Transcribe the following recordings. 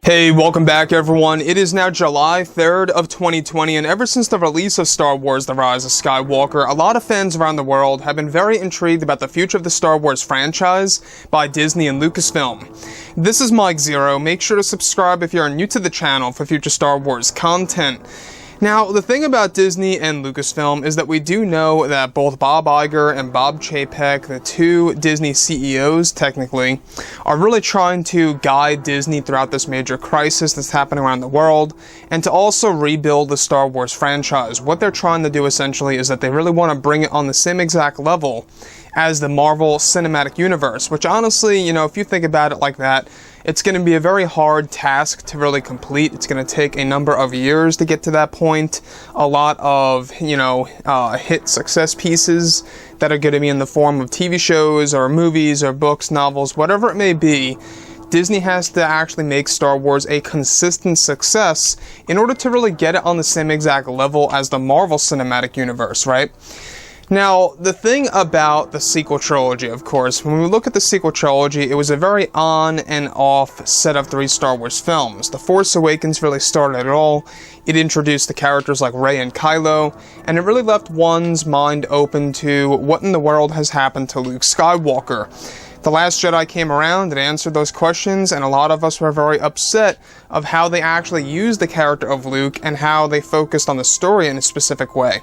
Hey, welcome back everyone. It is now July 3rd of 2020, and ever since the release of Star Wars The Rise of Skywalker, a lot of fans around the world have been very intrigued about the future of the Star Wars franchise by Disney and Lucasfilm. This is Mike Zero. Make sure to subscribe if you're new to the channel for future Star Wars content. Now, the thing about Disney and Lucasfilm is that we do know that both Bob Iger and Bob Chapek, the two Disney CEOs technically, are really trying to guide Disney throughout this major crisis that's happening around the world, and to also rebuild the Star Wars franchise. What they're trying to do essentially is that they really want to bring it on the same exact level as the Marvel Cinematic Universe, which honestly, if you think about it like that, it's going to be a very hard task to really complete. It's going to take a number of years to get to that point. A lot of, hit success pieces that are going to be in the form of TV shows or movies or books, novels, whatever it may be. Disney has to actually make Star Wars a consistent success in order to really get it on the same exact level as the Marvel Cinematic Universe, right? Now, the thing about the sequel trilogy, of course, when we look at the sequel trilogy, it was a very on and off set of 3 Star Wars films. The Force Awakens really started it all. It introduced the characters like Rey and Kylo, and it really left one's mind open to what in the world has happened to Luke Skywalker. The Last Jedi came around and answered those questions, and a lot of us were very upset of how they actually used the character of Luke and how they focused on the story in a specific way.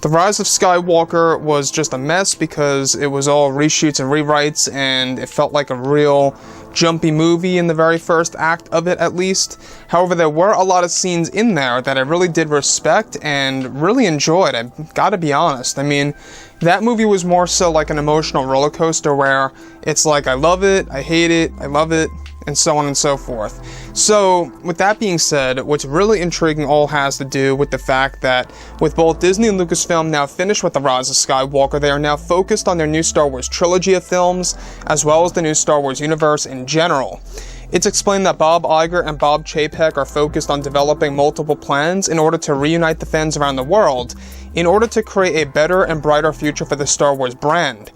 The Rise of Skywalker was just a mess because it was all reshoots and rewrites, and it felt like a real jumpy movie in the very first act of it, at least. However, there were a lot of scenes in there that I really did respect and really enjoyed. I've got to be honest. I mean, that movie was more so like an emotional roller coaster where it's like, I love it, I hate it, I love it, and so on and so forth. So, with that being said, what's really intriguing all has to do with the fact that with both Disney and Lucasfilm now finished with The Rise of Skywalker, they are now focused on their new Star Wars trilogy of films, as well as the new Star Wars universe in general. It's explained that Bob Iger and Bob Chapek are focused on developing multiple plans in order to reunite the fans around the world, in order to create a better and brighter future for the Star Wars brand.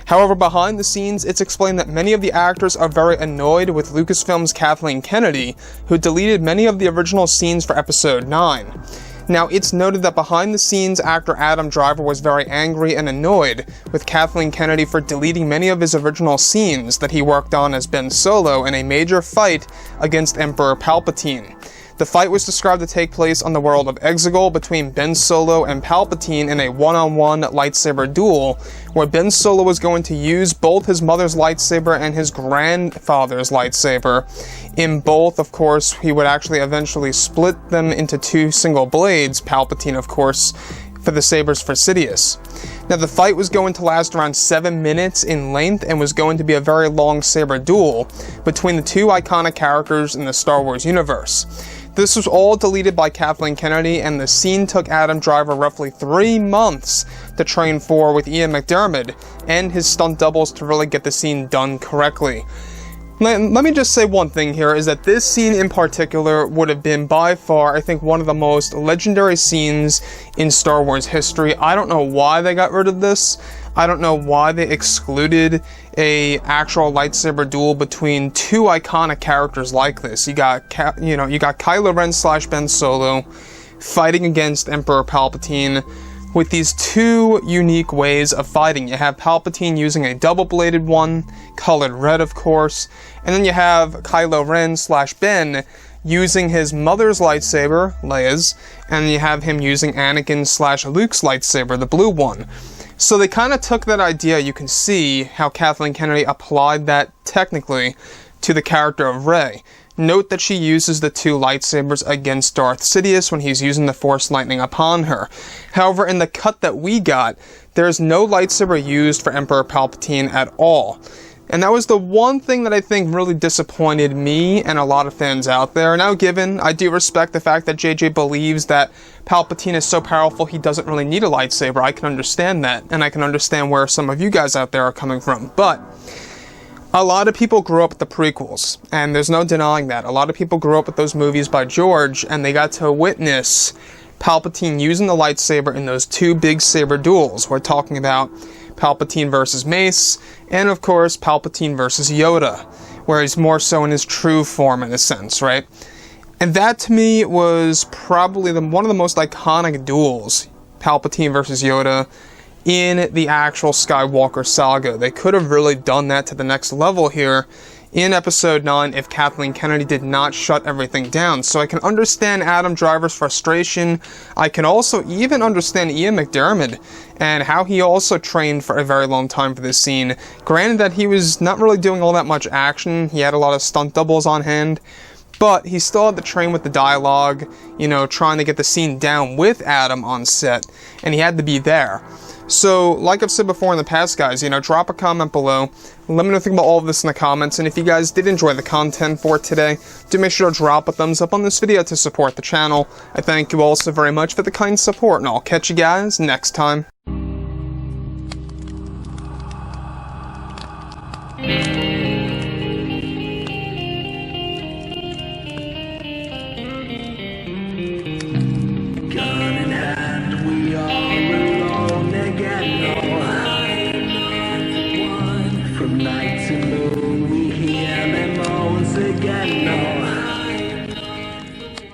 However, behind the scenes, it's explained that many of the actors are very annoyed with Lucasfilm's Kathleen Kennedy, who deleted many of the original scenes for Episode 9. Now, it's noted that behind the scenes, actor Adam Driver was very angry and annoyed with Kathleen Kennedy for deleting many of his original scenes that he worked on as Ben Solo in a major fight against Emperor Palpatine. The fight was described to take place on the world of Exegol between Ben Solo and Palpatine in a one-on-one lightsaber duel, where Ben Solo was going to use both his mother's lightsaber and his grandfather's lightsaber. In both, of course, he would actually eventually split them into 2 single blades, Palpatine, of course, for the sabers for Sidious. Now, the fight was going to last around 7 minutes in length and was going to be a very long saber duel between the 2 iconic characters in the Star Wars universe. This was all deleted by Kathleen Kennedy, and the scene took Adam Driver roughly 3 months to train for with Ian McDiarmid and his stunt doubles to really get the scene done correctly. Let me just say one thing here, is that this scene in particular would have been by far, I think, one of the most legendary scenes in Star Wars history. I don't know why they got rid of this. I don't know why they excluded a actual lightsaber duel between 2 iconic characters like this. You got Kylo Ren / Ben Solo fighting against Emperor Palpatine with these 2 unique ways of fighting. You have Palpatine using a double-bladed one, colored red, of course, and then you have Kylo Ren / Ben using his mother's lightsaber, Leia's, and you have him using Anakin / Luke's lightsaber, the blue one. So they kind of took that idea. You can see how Kathleen Kennedy applied that technically to the character of Rey. Note that she uses the 2 lightsabers against Darth Sidious when he's using the Force lightning upon her. However, in the cut that we got, there's no lightsaber used for Emperor Palpatine at all. And that was the one thing that I think really disappointed me and a lot of fans out there. Now, given, I do respect the fact that JJ believes that Palpatine is so powerful he doesn't really need a lightsaber. I can understand that, and I can understand where some of you guys out there are coming from. But a lot of people grew up with the prequels, and there's no denying that. A lot of people grew up with those movies by George, and they got to witness Palpatine using the lightsaber in those 2 big saber duels. We're talking about Palpatine versus Mace, and of course Palpatine versus Yoda. where he's more so in his true form in a sense, right? And that to me was probably one of the most iconic duels, Palpatine versus Yoda, in the actual Skywalker saga. They could have really done that to the next level here in Episode 9 if Kathleen Kennedy did not shut everything down. So I can understand Adam Driver's frustration. I can also even understand Ian McDiarmid and how he also trained for a very long time for this scene. Granted that he was not really doing all that much action. He had a lot of stunt doubles on hand, but he still had to train with the dialogue, you know, trying to get the scene down with Adam on set, and he had to be there. So, like I've said before in the past, guys, you know, drop a comment below. Let me know what you think about all of this in the comments, and if you guys did enjoy the content for today, do make sure to drop a thumbs up on this video to support the channel. I thank you all so very much for the kind support, and I'll catch you guys next time.